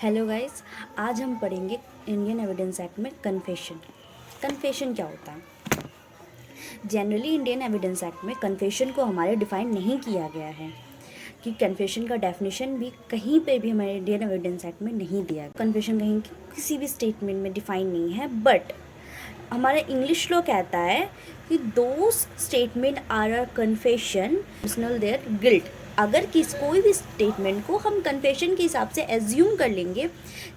Hello guys, आज हम पढ़ेंगे इंडियन एविडेंस एक्ट में कन्फेशन। कन्फेशन क्या होता है? जनरली इंडियन एविडेंस एक्ट में कन्फेशन को हमारे डिफ़ाइन नहीं किया गया है कि कन्फेशन का डेफिनेशन भी कहीं पे भी हमारे इंडियन एविडेंस एक्ट में नहीं दिया गया। कन्फेशन कहीं किसी भी स्टेटमेंट में डिफ़ाइन नहीं है, बट हमारा इंग्लिश लॉ कहता है कि those statement are a confession personal their guilt. अगर कोई भी स्टेटमेंट को हम कन्फेशन के हिसाब से एज्यूम कर लेंगे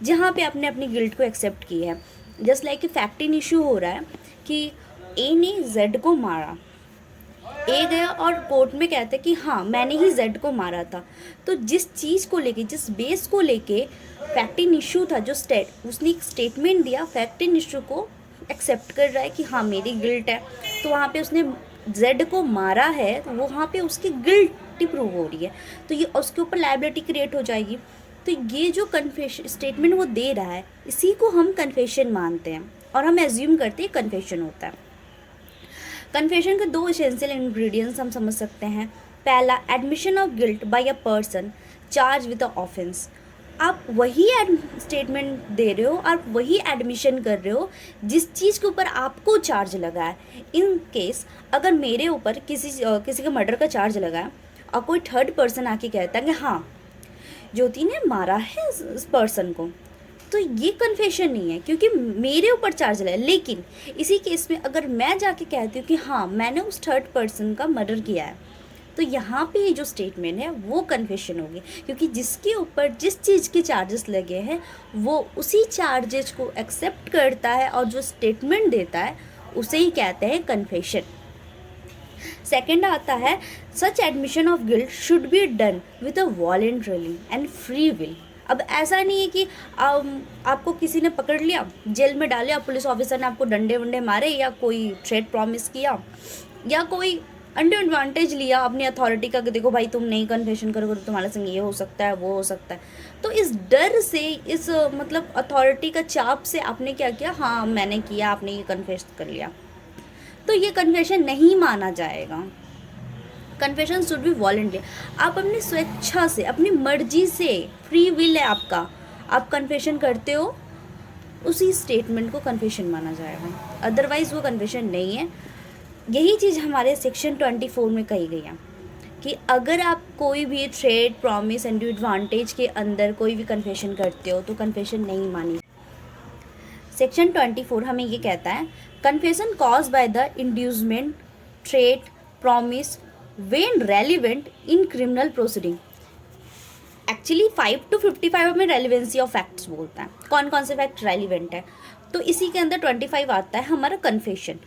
जहाँ पे आपने अपनी गिल्ट को एक्सेप्ट किया है, जस्ट लाइक कि फैक्ट इन इशू हो रहा है कि ए ने जेड को मारा। ए गया और कोर्ट में कहता है कि हाँ मैंने ही जेड को मारा था। तो जिस चीज़ को लेके, जिस बेस को लेके फैक्ट इन इशू था, जो उसने एक स्टेटमेंट दिया, फैक्ट इन इशू को एक्सेप्ट कर रहा है कि हाँ मेरी गिल्ट है, तो वहाँ पे उसने जेड को मारा है, तो वहाँ पे उसकी गिल्टी प्रूव हो रही है, तो ये उसके ऊपर लायबिलिटी क्रिएट हो जाएगी। तो ये जो कन्फेशन स्टेटमेंट वो दे रहा है, इसी को हम कन्फेशन मानते हैं और हम एज्यूम करते हैं कन्फेशन होता है। कन्फेशन के दो एसेंशियल इंग्रेडिएंट्स हम समझ सकते हैं। पहला, admission of guilt by a person charge with a offence. आप वही स्टेटमेंट दे रहे हो, आप वही एडमिशन कर रहे हो जिस चीज़ के ऊपर आपको चार्ज लगा है। इन केस अगर मेरे ऊपर किसी का मर्डर का चार्ज लगा है और कोई थर्ड पर्सन आके कहता है कि हाँ ज्योति ने मारा है इस पर्सन को, तो ये कन्फेशन नहीं है क्योंकि मेरे ऊपर चार्ज लगा। लेकिन इसी केस में अगर मैं जाके कहती हूँ कि हाँ मैंने उस थर्ड पर्सन का मर्डर किया है, तो यहाँ पे ये जो स्टेटमेंट है वो कन्फेशन होगी, क्योंकि जिसके ऊपर जिस चीज़ के चार्जेस लगे हैं वो उसी चार्जेस को एक्सेप्ट करता है और जो स्टेटमेंट देता है उसे ही कहते हैं कन्फेशन। सेकेंड आता है, such admission of guilt should be done with a voluntarily and free will. अब ऐसा नहीं है कि आपको किसी ने पकड़ लिया, जेल में डाला, पुलिस ऑफिसर ने आपको डंडे वंडे मारे या कोई थ्रेट प्रॉमिस किया या कोई अंडर एडवांटेज लिया अपनी अथॉरिटी का कि देखो भाई तुम नहीं कन्फेशन करोगे तो तुम्हारे संग ये हो सकता है वो हो सकता है। तो इस डर से, इस मतलब अथॉरिटी का चाप से आपने क्या किया, हाँ मैंने किया, आपने ये कन्फेस कर लिया, तो ये कन्फेशन नहीं माना जाएगा। Confession should be voluntary. आप अपनी स्वेच्छा से, अपनी मर्जी से, फ्री विल है आपका, आप कन्फेशन करते हो, उसी स्टेटमेंट को कन्फेशन माना जाएगा, अदरवाइज वो कन्फेशन नहीं है। यही चीज़ हमारे सेक्शन 24 में कही गई है कि अगर आप कोई भी थ्रेट, प्रॉमिस एंड एडवांटेज के अंदर कोई भी कन्फेशन करते हो तो कन्फेशन नहीं मानी। सेक्शन 24 हमें ये कहता है, confession cause by the inducement, threat, promise when relevant in criminal proceeding. Actually 5 to 55 में रेलिवेंसी ऑफ फैक्ट्स बोलता है, कौन कौन से फैक्ट रेलिवेंट है, तो इसी के अंदर 25 आता है हमारा कन्फेशन।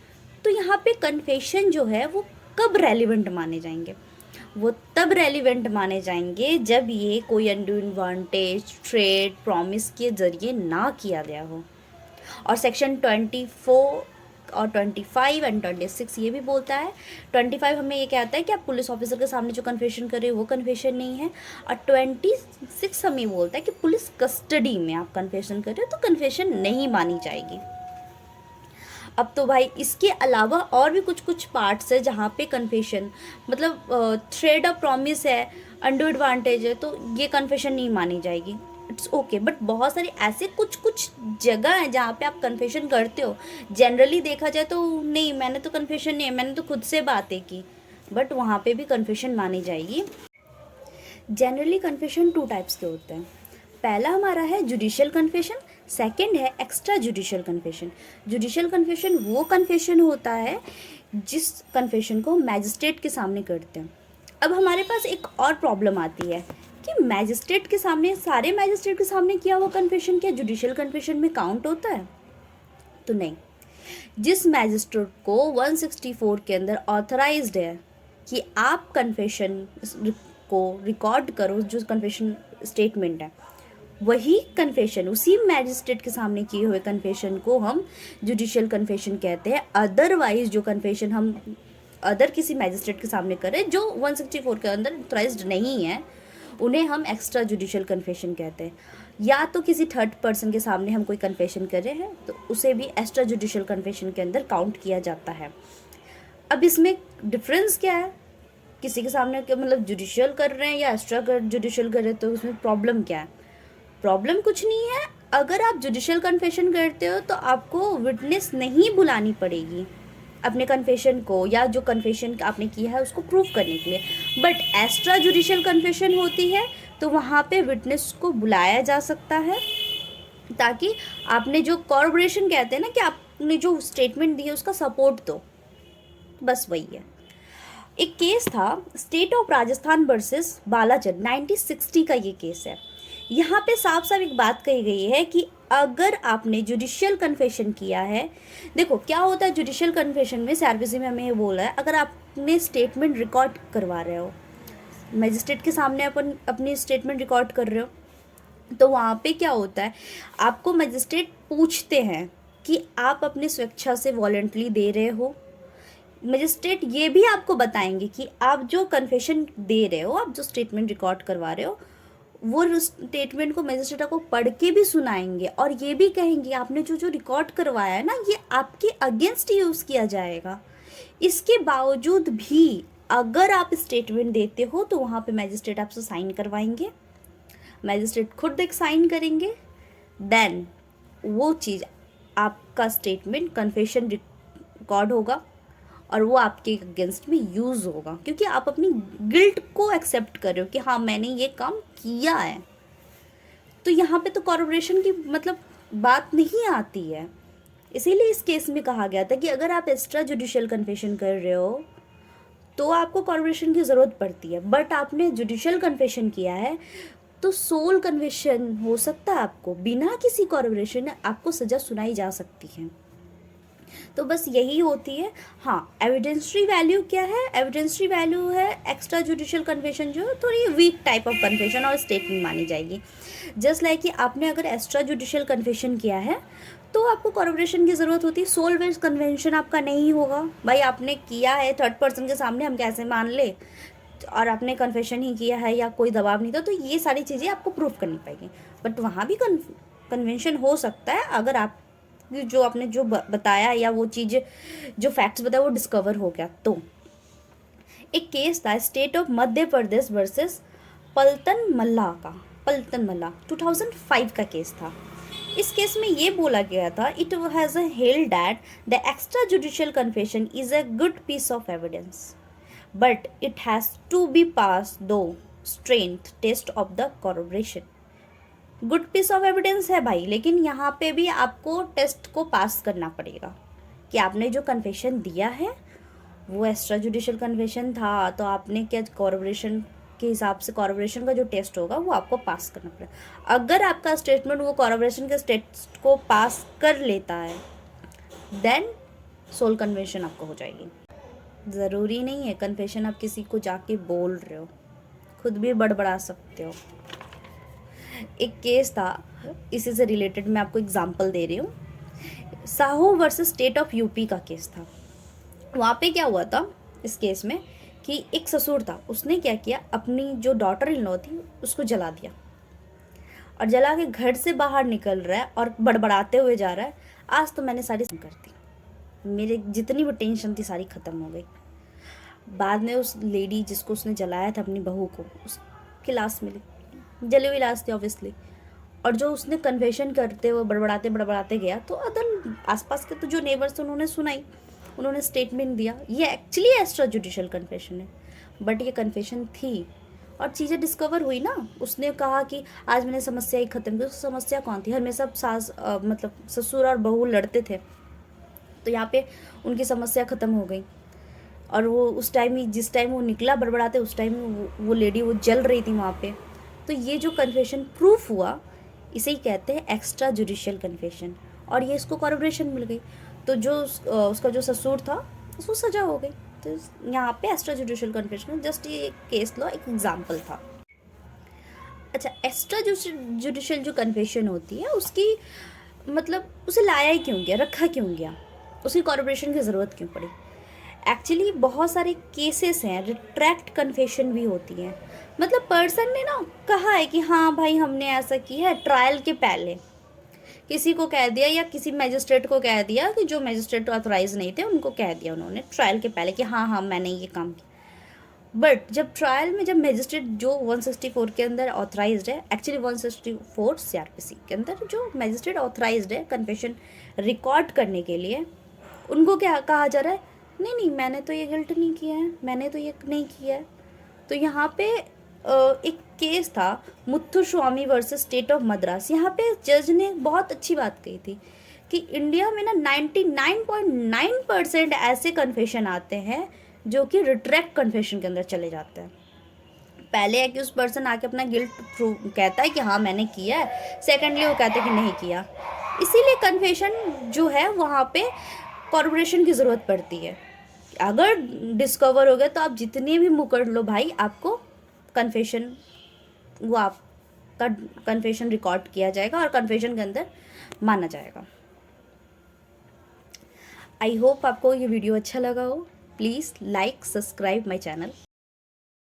तो यहाँ पे कन्फेशन जो है वो कब रेलिवेंट माने जाएंगे? वो तब रेलिवेंट माने जाएंगे जब ये कोई अनड्यू एडवांटेज, थ्रेट, प्रॉमिस के जरिए ना किया गया हो। और सेक्शन 24 और 25 एंड 26 ये भी बोलता है। 25 हमें ये कहता है कि आप पुलिस ऑफिसर के सामने जो कन्फेशन कर रहे हो वो कन्फेशन नहीं है, और 26 हमें बोलता है कि पुलिस कस्टडी में आप कन्फेशन कर रहे हो तो कन्फेशन नहीं मानी जाएगी। अब तो भाई इसके अलावा और भी कुछ कुछ पार्ट्स है जहाँ पे कन्फेशन, मतलब थ्रेड ऑफ प्रॉमिस है, अंडर एडवांटेज है, तो ये कन्फेशन नहीं मानी जाएगी, इट्स ओके। बट बहुत सारे ऐसे कुछ कुछ जगह हैं जहाँ पे आप कन्फेशन करते हो। जनरली देखा जाए तो नहीं, मैंने तो कन्फेशन नहीं है, मैंने तो खुद से बातें की, बट वहाँ पे भी कन्फेशन मानी जाएगी। जनरली कन्फेशन 2 टाइप्स के होते हैं। पहला हमारा है जुडिशियल कन्फेशन, सेकंड है extra judicial confession. Judicial confession वो कन्फेशन होता है जिस कन्फेशन को मैजिस्ट्रेट के सामने करते हैं। अब हमारे पास एक और प्रॉब्लम आती है कि मैजिस्ट्रेट के सामने, सारे मैजिस्ट्रेट के सामने किया हुआ कन्फेशन क्या जुडिशियल कन्फेशन में काउंट होता है? तो नहीं। जिस मैजिस्ट्रेट को 164 के अंदर ऑथराइज्ड है कि आप कन्फेशन को रिकॉर्ड करो, जो कन्फेशन स्टेटमेंट है, वही कन्फेशन उसी मैजिस्ट्रेट के सामने किए हुए कन्फेशन को हम जुडिशियल कन्फेशन कहते हैं। अदरवाइज जो कन्फेशन हम अदर किसी मैजिस्ट्रेट के सामने करें जो 164 के अंदर ऑथराइज्ड नहीं है, उन्हें हम एक्स्ट्रा जुडिशियल कन्फेशन कहते हैं। या तो किसी थर्ड पर्सन के सामने हम कोई कन्फेशन कर रहे हैं तो उसे भी एक्स्ट्रा जुडिशियल कन्फेशन के अंदर काउंट किया जाता है। अब इसमें डिफरेंस क्या है? किसी के सामने मतलब जुडिशियल कर रहे हैं या एक्स्ट्रा जुडिशियल कर रहे हैं, तो उसमें प्रॉब्लम क्या है? प्रॉब्लम कुछ नहीं है, अगर आप जुडिशियल कन्फेशन करते हो तो आपको विटनेस नहीं बुलानी पड़ेगी अपने कन्फेशन को या जो कन्फेशन आपने किया है उसको प्रूव करने के लिए। बट एक्स्ट्रा जुडिशियल कन्फेशन होती है तो वहाँ पे विटनेस को बुलाया जा सकता है, ताकि आपने जो कॉर्पोरेशन कहते हैं ना कि आपने जो स्टेटमेंट दी है उसका सपोर्ट दो, बस वही है। एक केस था स्टेट ऑफ राजस्थान वर्सेस बालाचंद, 1960 का ये केस है। यहाँ पे साफ साफ एक बात कही गई है कि अगर आपने जुडिशियल कन्फेशन किया है, देखो क्या होता है जुडिशियल कन्फेशन में, सीआरपीसी में हमें ये बोला है, अगर आपने स्टेटमेंट रिकॉर्ड करवा रहे हो, मजिस्ट्रेट के सामने अपन अपनी स्टेटमेंट रिकॉर्ड कर रहे हो, तो वहाँ पे क्या होता है, आपको मजिस्ट्रेट पूछते हैं कि आप अपनी स्वेच्छा से वॉलंटली दे रहे हो। मजिस्ट्रेट ये भी आपको बताएंगे कि आप जो कन्फेशन दे रहे हो, आप जो स्टेटमेंट रिकॉर्ड करवा रहे हो, वो स्टेटमेंट को मजिस्ट्रेट को पढ़ के भी सुनाएंगे और ये भी कहेंगे आपने जो जो रिकॉर्ड करवाया है ना, ये आपके अगेंस्ट यूज़ किया जाएगा। इसके बावजूद भी अगर आप स्टेटमेंट देते हो तो वहाँ पे मजिस्ट्रेट आपसे साइन करवाएंगे, मजिस्ट्रेट खुद एक साइन करेंगे, देन वो चीज़ आपका स्टेटमेंट कन्फेशन रिकॉर्ड होगा और वो आपके अगेंस्ट में यूज़ होगा, क्योंकि आप अपनी गिल्ट को एक्सेप्ट कर रहे हो कि हाँ मैंने ये काम किया है। तो यहाँ पे तो कॉर्पोरेशन की मतलब बात नहीं आती है। इसीलिए इस केस में कहा गया था कि अगर आप एक्स्ट्रा जुडिशियल कन्फेशन कर रहे हो तो आपको कॉर्पोरेशन की ज़रूरत पड़ती है, बट आपने जुडिशियल कन्फेशन किया है तो सोल कन्फेशन हो सकता है, आपको बिना किसी कॉर्पोरेशन आपको सज़ा सुनाई जा सकती है। तो बस यही होती है। हाँ, एविडेंसरी वैल्यू क्या है, एविडेंसरी वैल्यू है एक्स्ट्रा जुडिशियल कन्फेशन जो थोड़ी वीक टाइप ऑफ कन्फेशन और स्टेटमेंट मानी जाएगी। जस्ट लाइक कि आपने अगर एक्स्ट्रा जुडिशियल कन्फेशन किया है तो आपको कॉर्पोरेशन की ज़रूरत होती है, सोल बेस्ड कन्वेंशन आपका नहीं होगा। भाई आपने किया है थर्ड पर्सन के सामने, हम कैसे मान ले, और आपने कन्फेशन ही किया है या कोई दबाव नहीं था, तो ये सारी चीज़ें आपको प्रूफ करनी पड़ेगी। बट वहाँ भी कन्वेंशन हो सकता है अगर आप जो आपने जो बताया या वो चीज़ जो फैक्ट्स बताया वो डिस्कवर हो गया। तो एक केस था state of Madhya Pradesh versus Paltan Malla 2005 का केस था। इस केस में ये बोला गया था, it has held that the extra judicial confession is a good piece of evidence but it has to be pass two strength test of the corporation. Good piece of evidence है भाई, लेकिन यहाँ पे भी आपको टेस्ट को पास करना पड़ेगा कि आपने जो कन्फेशन दिया है वो एक्स्ट्रा जुडिशियल कन्फेशन था, तो आपने क्या कॉर्पोरेशन के हिसाब से कॉर्पोरेशन का जो टेस्ट होगा वो आपको पास करना पड़ेगा। अगर आपका स्टेटमेंट वो कॉर्पोरेशन के टेस्ट को पास कर लेता है देन सोल कन्फेशन आपको हो जाएगी। ज़रूरी नहीं है कन्फेशन आप किसी को जाके बोल रहे हो, खुद भी बड़बड़ा सकते हो। एक केस था इसी से रिलेटेड, मैं आपको एग्जांपल दे रही हूँ, Sahu versus state of UP का केस था। वहाँ पे क्या हुआ था इस केस में कि एक ससुर था, उसने क्या किया, अपनी जो डॉटर इन लॉ थी उसको जला दिया और जला के घर से बाहर निकल रहा है और बड़बड़ाते हुए जा रहा है, आज तो मैंने सारी कर दी, मेरे जितनी भी टेंशन थी सारी ख़त्म हो गई। बाद में उस लेडी जिसको उसने जलाया था अपनी बहू को, उसकी लाश मिली, जली हुई लाश थी ऑब्वियसली, और जो उसने कन्फेशन करते हुए बड़बड़ाते गया तो अदर आसपास के तो जो नेबर्स थे उन्होंने सुनाई, उन्होंने स्टेटमेंट दिया। ये एक्चुअली एक्स्ट्रा जुडिशियल कन्फेशन है बट ये कन्फेशन थी और चीज़ें डिस्कवर हुई ना। उसने कहा कि आज मैंने समस्या ही ख़त्म की। उस समस्या कौन थी, हमेशा सास मतलब ससुर और बहू लड़ते थे, तो यहाँ पे उनकी समस्या ख़त्म हो गई और वो उस टाइम ही जिस टाइम वो निकला बड़बड़ाते उस टाइम वो लेडी वो जल रही थी वहाँ पे। तो ये जो कन्फेशन प्रूफ हुआ इसे ही कहते हैं एक्स्ट्रा जुडिशियल कन्फेशन, और ये इसको कॉर्पोरेशन मिल गई, तो जो उसका जो ससुर था उसको सजा हो गई। तो यहाँ पे एक्स्ट्रा जुडिशियल कन्फेशन जस्ट ये केस लो एक एग्जाम्पल था। अच्छा, एक्स्ट्रा जुडिशियल जो कन्फेशन होती है उसकी मतलब उसे लाया ही क्यों गया, रखा क्यों गया, उसकी कॉर्पोरेशन की ज़रूरत क्यों पड़ी। एक्चुअली बहुत सारे केसेस हैं रिट्रैक्ट कन्फेशन भी होती हैं, मतलब पर्सन ने ना कहा है कि हाँ भाई हमने ऐसा किया है, ट्रायल के पहले किसी को कह दिया या किसी मैजिस्ट्रेट को कह दिया कि जो मैजिस्ट्रेट ऑथराइज नहीं थे उनको कह दिया उन्होंने ट्रायल के पहले कि हाँ हाँ मैंने ये काम किया, बट जब ट्रायल में जब मैजिस्ट्रेट जो 164 के अंदर ऑथराइज्ड है, एक्चुअली 164 सीआरपीसी के अंदर जो मैजिस्ट्रेट ऑथराइज्ड है कन्फेशन रिकॉर्ड करने के लिए, उनको क्या कहा जा रहा है, नहीं नहीं मैंने तो ये गिल्ट नहीं किया है, मैंने तो ये नहीं किया है। तो यहाँ पे एक केस था Muthuswamy versus state of Madras. यहाँ पे जज ने बहुत अच्छी बात कही थी कि इंडिया में ना 99.9% ऐसे कन्फेशन आते हैं जो कि रिट्रैक्ट कन्फेशन के अंदर चले जाते हैं। पहले एक्यूज पर्सन आके अपना गिल्ट प्रूव कहता है कि हाँ मैंने किया है, सेकेंडली वो कहते हैं कि नहीं किया। इसीलिए कन्फेशन जो है वहाँ पे कॉर्पोरेशन की ज़रूरत पड़ती है। अगर डिस्कवर हो गया तो आप जितने भी मुकर लो भाई, आपको कन्फेशन वो आपका कन्फेशन रिकॉर्ड किया जाएगा और कन्फेशन के अंदर माना जाएगा। आई होप आपको ये वीडियो अच्छा लगा हो। Please like subscribe my channel.